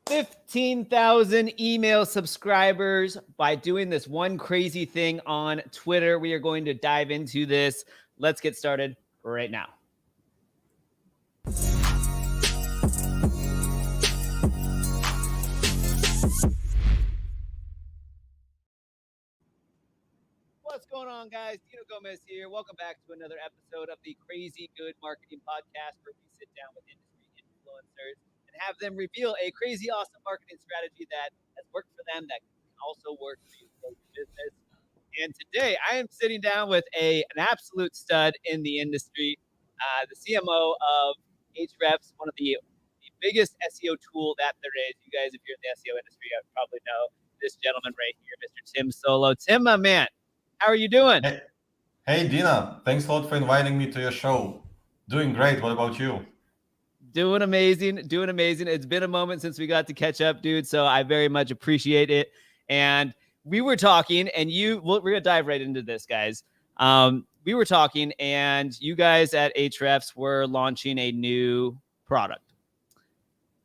15,000 email subscribers by doing this one crazy thing on Twitter. We are going to dive into this. Let's get started right now. What's going on, guys? Dino here. Welcome back to another episode of the Crazy Good Marketing Podcast, where we sit down with industry influencers and have them reveal a crazy awesome marketing strategy that has worked for them, that can also work for you for your business. And today I am sitting down with an absolute stud in the industry, the CMO of Ahrefs, one of the biggest SEO tool that there is. You guys, if you're in the SEO industry, I probably know this gentleman right here, Mr. Tim Soulo. Tim, my man, how are you doing? Hey, Dina. Thanks a lot for inviting me to your show. Doing great. What about you? Doing amazing. It's been a moment since we got to catch up, dude, so I very much appreciate it. And we were talking, and we're going to dive right into this, guys. We were talking, and you guys at Ahrefs were launching a new product.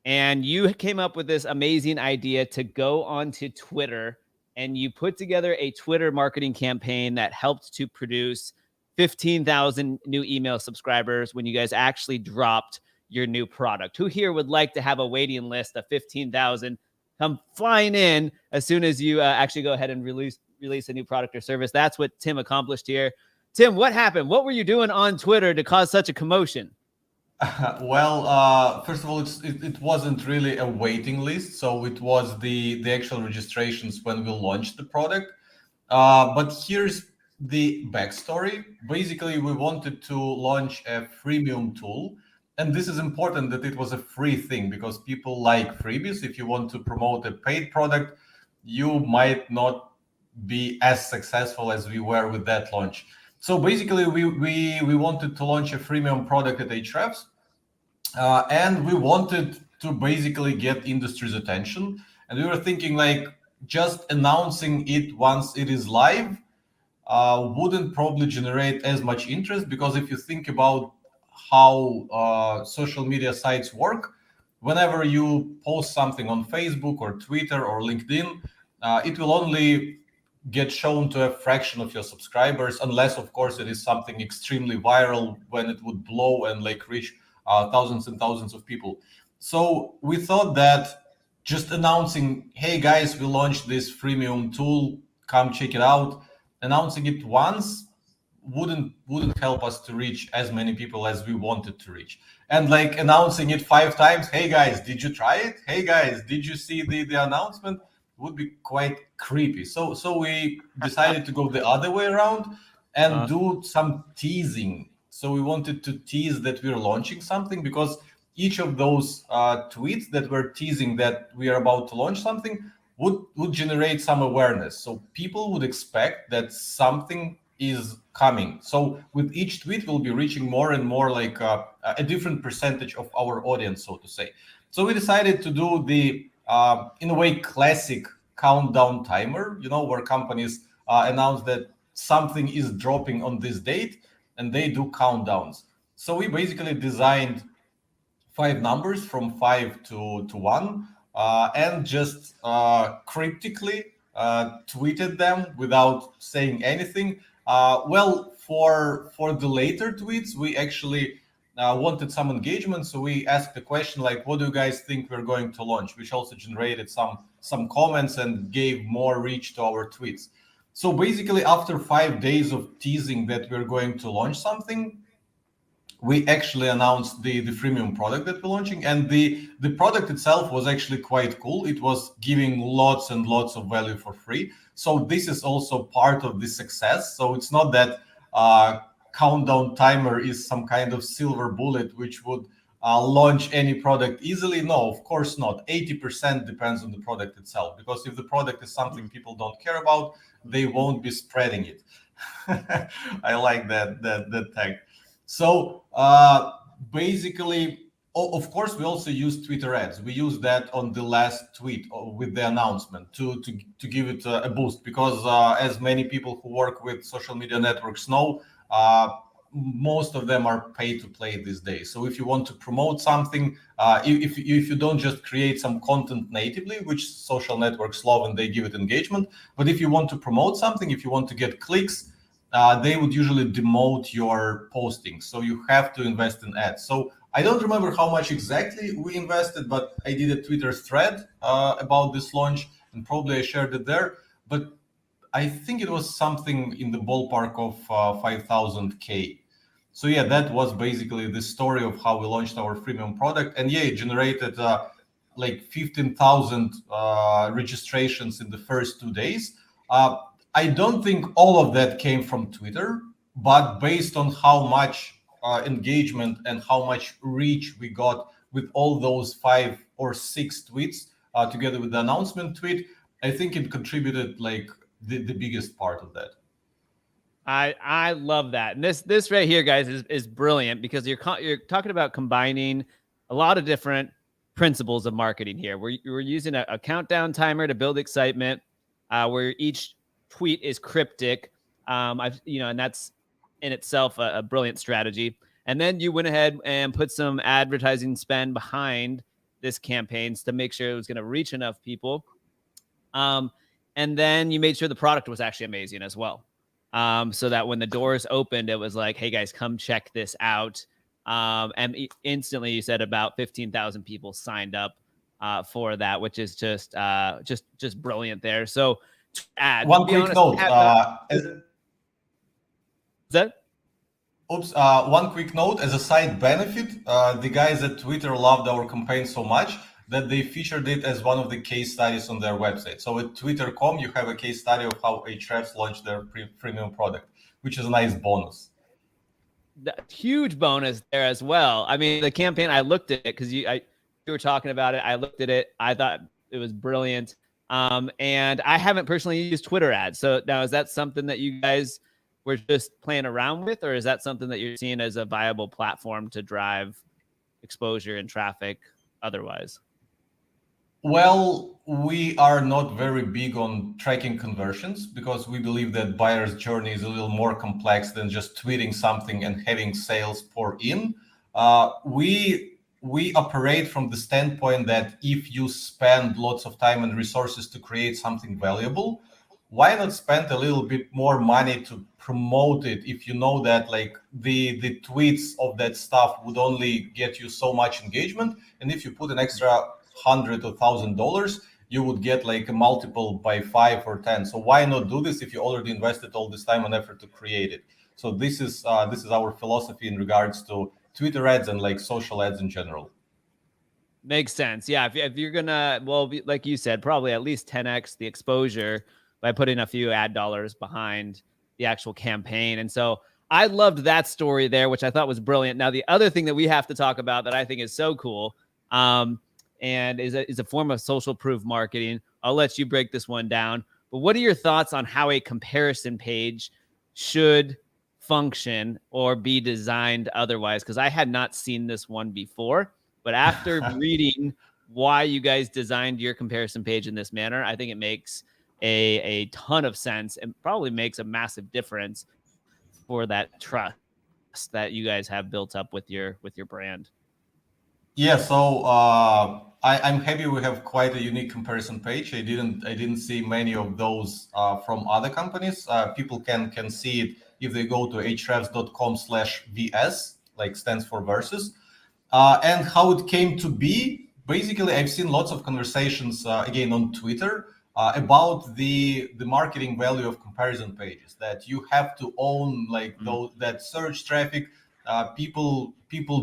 And you came up with this amazing idea to go onto Twitter, and you put together a Twitter marketing campaign that helped to produce 15,000 new email subscribers when you guys actually dropped your new product. Who here would like to have a waiting list of 15,000 come flying in as soon as you actually go ahead and release a new product or service? That's what Tim accomplished here. Tim, what happened? What were you doing on Twitter to cause such a commotion? First of all, it wasn't really a waiting list, so it was the actual registrations when we launched the product. But here's the backstory. Basically, we wanted to launch a freemium tool, and this is important that it was a free thing because people like freebies. If you want to promote a paid product, you might not be as successful as we were with that launch. So basically, we wanted to launch a freemium product at Ahrefs, and we wanted to basically get industry's attention. And we were thinking like just announcing it once it is live wouldn't probably generate as much interest, because if you think about how social media sites work, whenever you post something on Facebook or Twitter or LinkedIn, it will only get shown to a fraction of your subscribers, unless of course it is something extremely viral, when it would blow and like reach thousands and thousands of people. So we thought that just announcing, hey guys, we launched this freemium tool, come check it out, announcing it once wouldn't help us to reach as many people as we wanted to reach. And like announcing it 5 times, hey guys, did you try it? Hey guys, did you see the announcement? Would be quite creepy. So we decided to go the other way around and do some teasing. So we wanted to tease that we're launching something, because each of those tweets that were teasing that we are about to launch something would generate some awareness. So people would expect that something is coming. So with each tweet, we'll be reaching more and more like a different percentage of our audience, so to say. So we decided to do the in a way classic countdown timer, where companies announce that something is dropping on this date and they do countdowns. So we basically designed 5 numbers from 5 to 1 and just cryptically tweeted them without saying anything. For the later tweets, we actually wanted some engagement, so we asked the question like, what do you guys think we're going to launch, which also generated some comments and gave more reach to our tweets. So basically, after 5 days of teasing that we're going to launch something, we actually announced the freemium product that we're launching, and the product itself was actually quite cool. It was giving lots and lots of value for free. So this is also part of the success. So it's not that countdown timer is some kind of silver bullet which would launch any product easily. No, of course not. 80% depends on the product itself, because if the product is something people don't care about, they won't be spreading it. I like that tag. So basically, of course, we also use Twitter ads. We use that on the last tweet with the announcement to give it a boost, because as many people who work with social media networks know, most of them are pay to play these days. So if you want to promote something, if you don't just create some content natively, which social networks love and they give it engagement, but if you want to promote something, if you want to get clicks, they would usually demote your posting. So you have to invest in ads. So I don't remember how much exactly we invested, but I did a Twitter thread about this launch, and probably I shared it there. But I think it was something in the ballpark of 5,000K. So yeah, that was basically the story of how we launched our freemium product. And yeah, it generated like 15,000 registrations in the first 2 days. I don't think all of that came from Twitter, but based on how much engagement and how much reach we got with all those 5 or 6 tweets together with the announcement tweet, I think it contributed like the biggest part of that. I love that. And this right here, guys, is brilliant because you're talking about combining a lot of different principles of marketing here. We're using a countdown timer to build excitement, where each tweet is cryptic. And that's in itself a brilliant strategy. And then you went ahead and put some advertising spend behind this campaign to make sure it was going to reach enough people. And then you made sure the product was actually amazing as well. So that when the doors opened, it was like, hey guys, come check this out. And instantly you said about 15,000 people signed up for that, which is just brilliant there. So add one quick note. One quick note as a side benefit, the guys at Twitter loved our campaign so much that they featured it as one of the case studies on their website. So at twitter.com, you have a case study of how Ahrefs launched their premium product, which is a nice bonus. Huge bonus there as well. I mean, the campaign, I looked at it because you were talking about it. I looked at it. I thought it was brilliant. And I haven't personally used Twitter ads. So now, is that something that you guys were just playing around with, or is that something that you're seeing as a viable platform to drive exposure and traffic otherwise? Well, we are not very big on tracking conversions because we believe that buyer's journey is a little more complex than just tweeting something and having sales pour in. We operate from the standpoint that if you spend lots of time and resources to create something valuable, why not spend a little bit more money to promote it if you know that like the tweets of that stuff would only get you so much engagement, and if you put an extra $100 or $1,000, you would get like a multiple by 5 or 10. So why not do this if you already invested all this time and effort to create it? So this is our philosophy in regards to Twitter ads and like social ads in general. Makes sense. Yeah, if you're gonna, well, like you said, probably at least 10x the exposure by putting a few ad dollars behind the actual campaign. And so I loved that story there, which I thought was brilliant. Now, the other thing that we have to talk about that I think is so cool, and is a form of social proof marketing. I'll let you break this one down. But what are your thoughts on how a comparison page should function or be designed otherwise? Because I had not seen this one before, but after reading why you guys designed your comparison page in this manner, I think it makes a ton of sense and probably makes a massive difference for that trust that you guys have built up with your brand. Yeah, so I'm happy we have quite a unique comparison page. I didn't see many of those from other companies. People can see it if they go to ahrefs.com/VS, like stands for versus. And how it came to be, basically, I've seen lots of conversations again on Twitter about the marketing value of comparison pages. That you have to own like that search traffic. People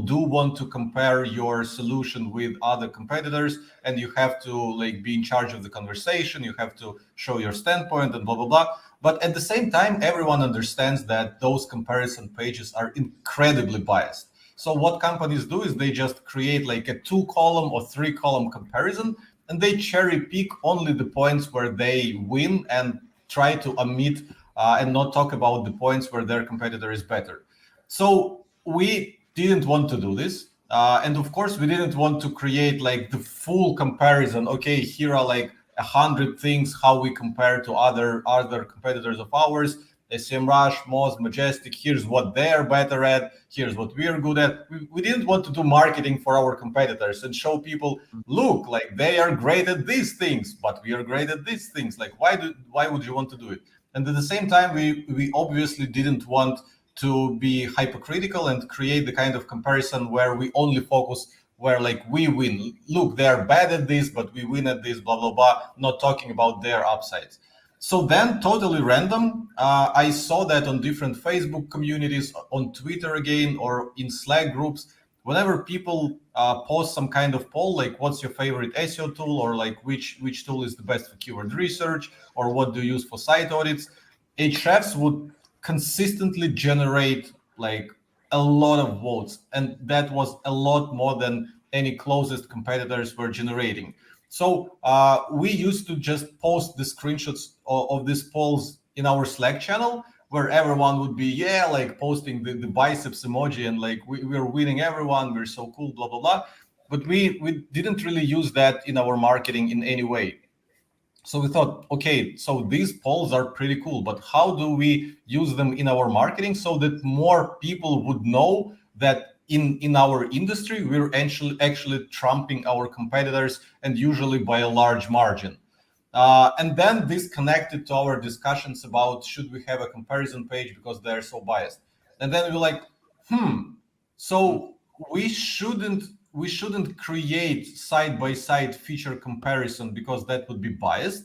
do want to compare your solution with other competitors, and you have to like be in charge of the conversation. You have to show your standpoint and blah blah blah. But at the same time, everyone understands that those comparison pages are incredibly biased. So what companies do is they just create like a 2-column or 3-column comparison, and they cherry pick only the points where they win and try to omit and not talk about the points where their competitor is better. So we didn't want to do this. And of course, we didn't want to create like the full comparison. Okay, here are like 100 things how we compare to other competitors of ours. SEMrush, Moz, Majestic. Here's what they're better at. Here's what we're good at. We didn't want to do marketing for our competitors and show people, look, like they are great at these things, but we are great at these things. Like, why would you want to do it? And at the same time, we obviously didn't want to be hypercritical and create the kind of comparison where we only focus where like we win. Look, they're bad at this, but we win at this, blah, blah, blah, not talking about their upsides. So then totally random, I saw that on different Facebook communities, on Twitter again, or in Slack groups, whenever people post some kind of poll, like what's your favorite SEO tool, or like which tool is the best for keyword research, or what do you use for site audits, Ahrefs would consistently generate like a lot of votes. And that was a lot more than any closest competitors were generating. So we used to just post the screenshots of these polls in our Slack channel, where everyone would be, like posting the biceps emoji and like we're winning everyone, we're so cool, blah, blah, blah. But we didn't really use that in our marketing in any way. So we thought, okay, so these polls are pretty cool, but how do we use them in our marketing so that more people would know that in our industry, we're actually trumping our competitors, and usually by a large margin. And then this connected to our discussions about should we have a comparison page because they're so biased. And then we're like, so we shouldn't create side-by-side feature comparison because that would be biased.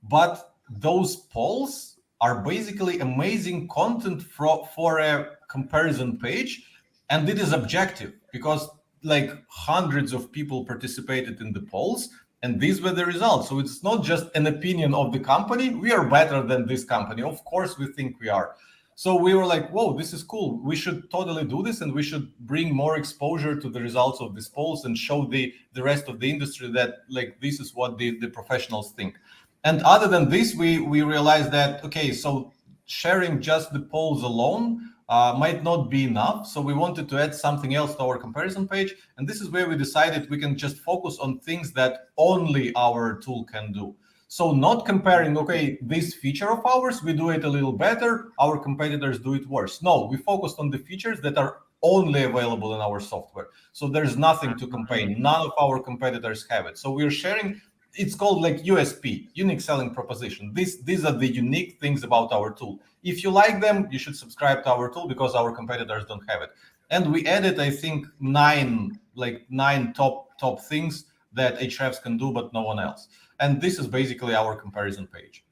But those polls are basically amazing content for a comparison page. And it is objective because like hundreds of people participated in the polls and these were the results. So it's not just an opinion of the company. We are better than this company. Of course, we think we are. So we were like, whoa, this is cool. We should totally do this, and we should bring more exposure to the results of these polls and show the rest of the industry that like this is what the professionals think. And other than this, we realized that, okay, so sharing just the polls alone might not be enough. So we wanted to add something else to our comparison page. And this is where we decided we can just focus on things that only our tool can do. So not comparing, okay, this feature of ours, we do it a little better, our competitors do it worse. No, we focused on the features that are only available in our software. So there's nothing to compare. None of our competitors have it. So we're sharing, it's called like USP, unique selling proposition. These are the unique things about our tool. If you like them, you should subscribe to our tool because our competitors don't have it. And we added, I think, nine top things that Ahrefs can do, but no one else. And this is basically our comparison page.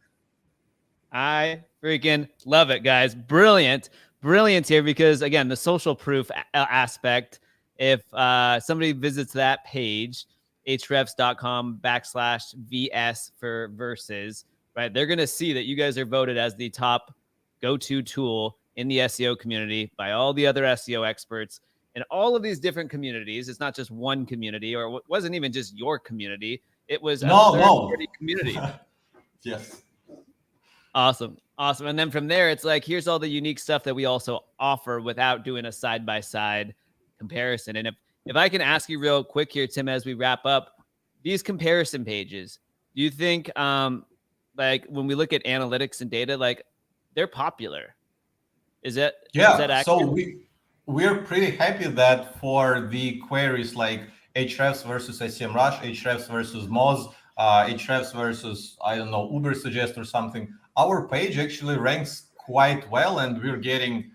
I freaking love it, guys. Brilliant here, because again, the social proof aspect, if somebody visits that page, ahrefs.com/VS for versus, right? They're going to see that you guys are voted as the top go-to tool in the SEO community by all the other SEO experts in all of these different communities. It's not just one community, or it wasn't even just your community. It was a third-party community. Yes. Awesome. And then from there, it's like, here's all the unique stuff that we also offer without doing a side-by-side comparison. And if I can ask you real quick here, Tim, as we wrap up, these comparison pages, do you think, like when we look at analytics and data, like they're popular? Is that accurate? So we're pretty happy that for the queries like Ahrefs versus SEMrush, Ahrefs versus Moz, Ahrefs versus, I don't know, Ubersuggest or something, our page actually ranks quite well, and we're getting,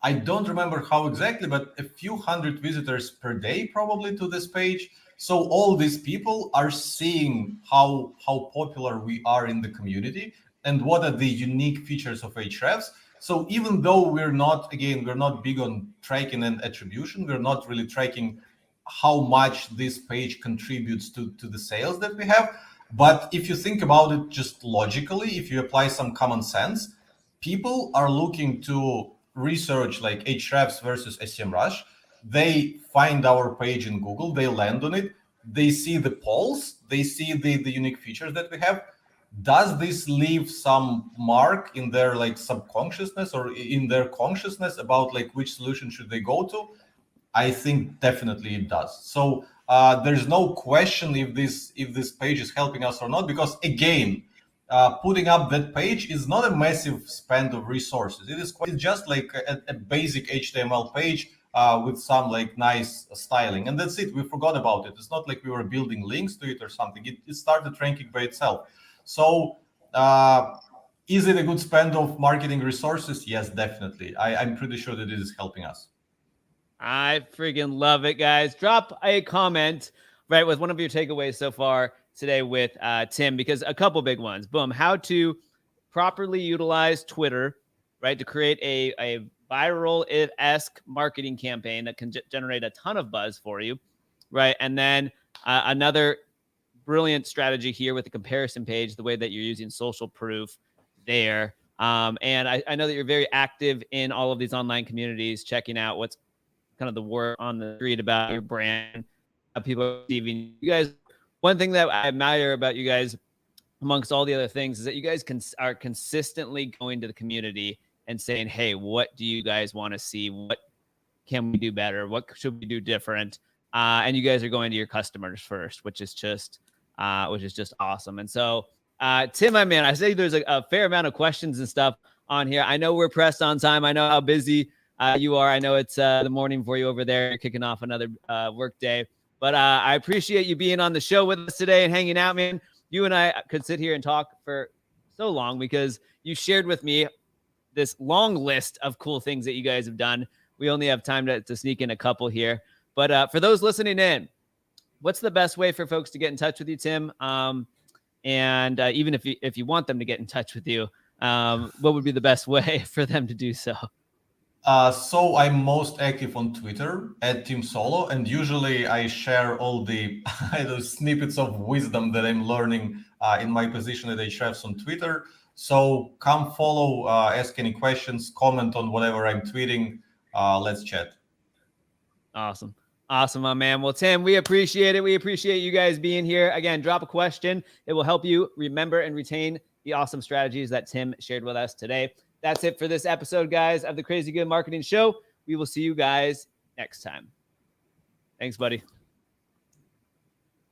I don't remember how exactly, but a few hundred visitors per day probably to this page. So all these people are seeing how popular we are in the community and what are the unique features of Ahrefs. So even though we're not big on tracking and attribution, we're not really tracking how much this page contributes to the sales that we have. But if you think about it just logically, if you apply some common sense, people are looking to research like Ahrefs versus SEMrush. They find our page in Google, they land on it, they see the polls, they see the unique features that we have. Does this leave some mark in their like subconsciousness or in their consciousness about like which solution should they go to? I think definitely it does. So there's no question if this page is helping us or not, because again, putting up that page is not a massive spend of resources. It's just like a basic HTML page with some like nice styling, and that's it. We forgot about it. It's not like we were building links to it or something. It started ranking by itself. So is it a good spend of marketing resources? Yes, definitely. I'm pretty sure that it is helping us. I freaking love it, guys. Drop a comment, right, with one of your takeaways so far today with Tim, because a couple big ones. Boom. How to properly utilize Twitter, right, to create a viral-esque marketing campaign that can generate a ton of buzz for you, right? And then another brilliant strategy here with the comparison page, the way that you're using social proof there. And I know that you're very active in all of these online communities, checking out what's kind of the word on the street about your brand, people receiving you guys. One thing that I admire about you guys, amongst all the other things, is that you guys are consistently going to the community and saying, hey, what do you guys want to see? What can we do better? What should we do different? And you guys are going to your customers first, which is just awesome. And so, Tim, my man, I say there's a fair amount of questions and stuff on here. I know we're pressed on time. I know how busy you are. I know it's the morning for you over there. You're kicking off another work day. But I appreciate you being on the show with us today and hanging out, man. You and I could sit here and talk for so long because you shared with me this long list of cool things that you guys have done. We only have time to sneak in a couple here. But for those listening in, what's the best way for folks to get in touch with you, Tim? And even if you want them to get in touch with you, what would be the best way for them to do so? So I'm most active on Twitter at Tim Soulo, and usually I share all the snippets of wisdom that I'm learning in my position at Ahrefs on Twitter. So come follow, ask any questions, comment on whatever I'm tweeting. Let's chat. Awesome. Awesome, my man. Well, Tim, we appreciate it. We appreciate you guys being here. Again, drop a question. It will help you remember and retain the awesome strategies that Tim shared with us today. That's it for this episode, guys, of the Crazy Good Marketing Show. We will see you guys next time. Thanks, buddy.